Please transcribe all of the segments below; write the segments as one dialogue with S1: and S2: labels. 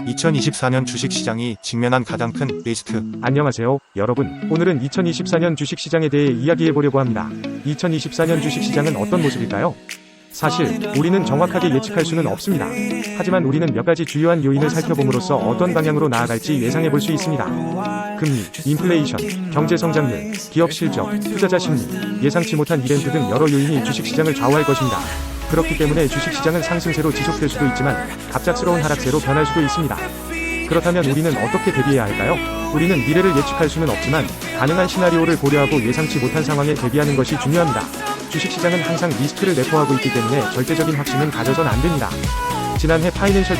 S1: 2024년 주식시장이 직면한 가장 큰 리스크.
S2: 안녕하세요, 여러분. 오늘은 2024년 주식시장에 대해 이야기해보려고 합니다. 2024년 주식시장은 어떤 모습일까요? 사실 우리는 정확하게 예측할 수는 없습니다. 하지만 우리는 몇 가지 주요한 요인을 살펴봄으로써 어떤 방향으로 나아갈지 예상해볼 수 있습니다. 금리, 인플레이션, 경제 성장률, 기업 실적, 투자자 심리, 예상치 못한 이벤트 등 여러 요인이 주식시장을 좌우할 것입니다. 그렇기 때문에 주식시장은 상승세로 지속될 수도 있지만 갑작스러운 하락세로 변할 수도 있습니다. 그렇다면 우리는 어떻게 대비해야 할까요? 우리는 미래를 예측할 수는 없지만 가능한 시나리오를 고려하고 예상치 못한 상황에 대비하는 것이 중요합니다. 주식시장은 항상 리스크를 내포하고 있기 때문에 절대적인 확신은 가져선 안 됩니다. 지난해 파이낸셜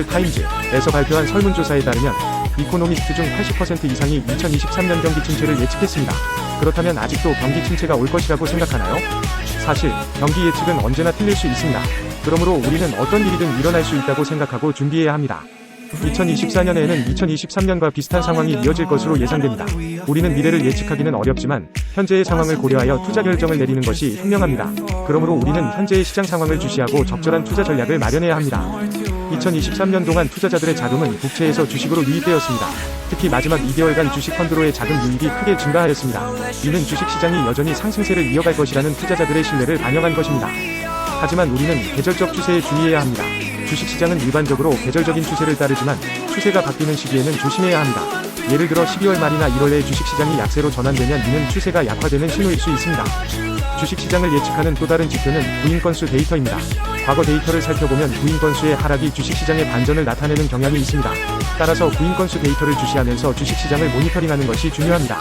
S2: 타임즈에서 발표한 설문조사에 따르면 이코노미스트 중 80% 이상이 2023년 경기 침체를 예측했습니다. 그렇다면 아직도 경기 침체가 올 것이라고 생각하나요? 사실 경기 예측은 언제나 틀릴 수 있습니다. 그러므로 우리는 어떤 일이든 일어날 수 있다고 생각하고 준비해야 합니다. 2024년에는 2023년과 비슷한 상황이 이어질 것으로 예상됩니다. 우리는 미래를 예측하기는 어렵지만 현재의 상황을 고려하여 투자 결정을 내리는 것이 현명합니다. 그러므로 우리는 현재의 시장 상황을 주시하고 적절한 투자 전략을 마련해야 합니다. 2023년 동안 투자자들의 자금은 국채에서 주식으로 유입되었습니다. 특히 마지막 2개월간 주식 펀드로의 자금 유입이 크게 증가하였습니다. 이는 주식시장이 여전히 상승세를 이어갈 것이라는 투자자들의 신뢰를 반영한 것입니다. 하지만 우리는 계절적 추세에 주의해야 합니다. 주식시장은 일반적으로 계절적인 추세를 따르지만 추세가 바뀌는 시기에는 조심해야 합니다. 예를 들어 12월 말이나 1월에 주식시장이 약세로 전환되면 이는 추세가 약화되는 신호일 수 있습니다. 주식시장을 예측하는 또 다른 지표는 구인건수 데이터입니다. 과거 데이터를 살펴보면 구인건수의 하락이 주식시장의 반전을 나타내는 경향이 있습니다. 따라서 구인건수 데이터를 주시하면서 주식시장을 모니터링하는 것이 중요합니다.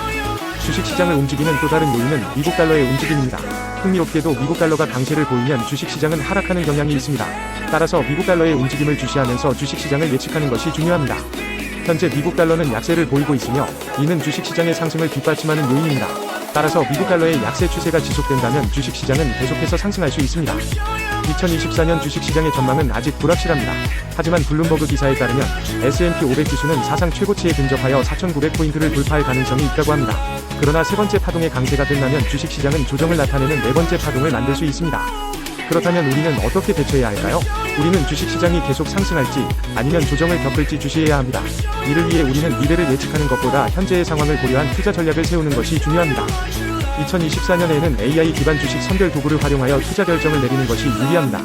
S2: 주식시장을 움직이는 또 다른 요인은 미국 달러의 움직임입니다. 흥미롭게도 미국 달러가 강세를 보이면 주식시장은 하락하는 경향이 있습니다. 따라서 미국 달러의 움직임을 주시하면서 주식시장을 예측하는 것이 중요합니다. 현재 미국 달러는 약세를 보이고 있으며 이는 주식시장의 상승을 뒷받침하는 요인입니다. 따라서 미국 달러의 약세 추세가 지속된다면 주식시장은 계속해서 상승할 수 있습니다. 2024년 주식시장의 전망은 아직 불확실합니다. 하지만 블룸버그 기사에 따르면 S&P 500 지수는 사상 최고치에 근접하여 4,900포인트를 돌파할 가능성이 있다고 합니다. 그러나 세 번째 파동의 강세가 끝나면 주식시장은 조정을 나타내는 네 번째 파동을 만들 수 있습니다. 그렇다면 우리는 어떻게 대처해야 할까요? 우리는 주식시장이 계속 상승할지 아니면 조정을 겪을지 주시해야 합니다. 이를 위해 우리는 미래를 예측하는 것보다 현재의 상황을 고려한 투자 전략을 세우는 것이 중요합니다. 2024년에는 AI 기반 주식 선별 도구를 활용하여 투자 결정을 내리는 것이 유리합니다.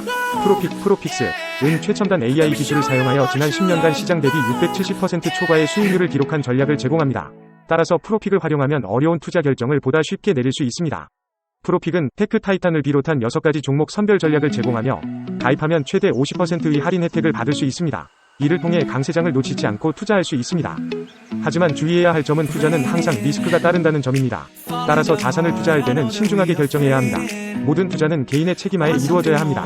S2: 프로픽스은 최첨단 AI 기술을 사용하여 지난 10년간 시장 대비 670% 초과의 수익률을 기록한 전략을 제공합니다. 따라서 프로픽을 활용하면 어려운 투자 결정을 보다 쉽게 내릴 수 있습니다. 프로픽은 테크 타이탄을 비롯한 6가지 종목 선별 전략을 제공하며 가입하면 최대 50%의 할인 혜택을 받을 수 있습니다. 이를 통해 강세장을 놓치지 않고 투자할 수 있습니다. 하지만 주의해야 할 점은 투자는 항상 리스크가 따른다는 점입니다. 따라서 자산을 투자할 때는 신중하게 결정해야 합니다. 모든 투자는 개인의 책임하에 이루어져야 합니다.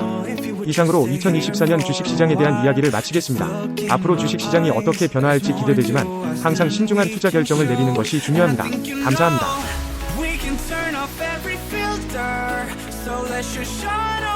S2: 이상으로 2024년 주식시장에 대한 이야기를 마치겠습니다. 앞으로 주식시장이 어떻게 변화할지 기대되지만 항상 신중한 투자 결정을 내리는 것이 중요합니다. 감사합니다.
S3: We can turn off every filter, so let's just shut up.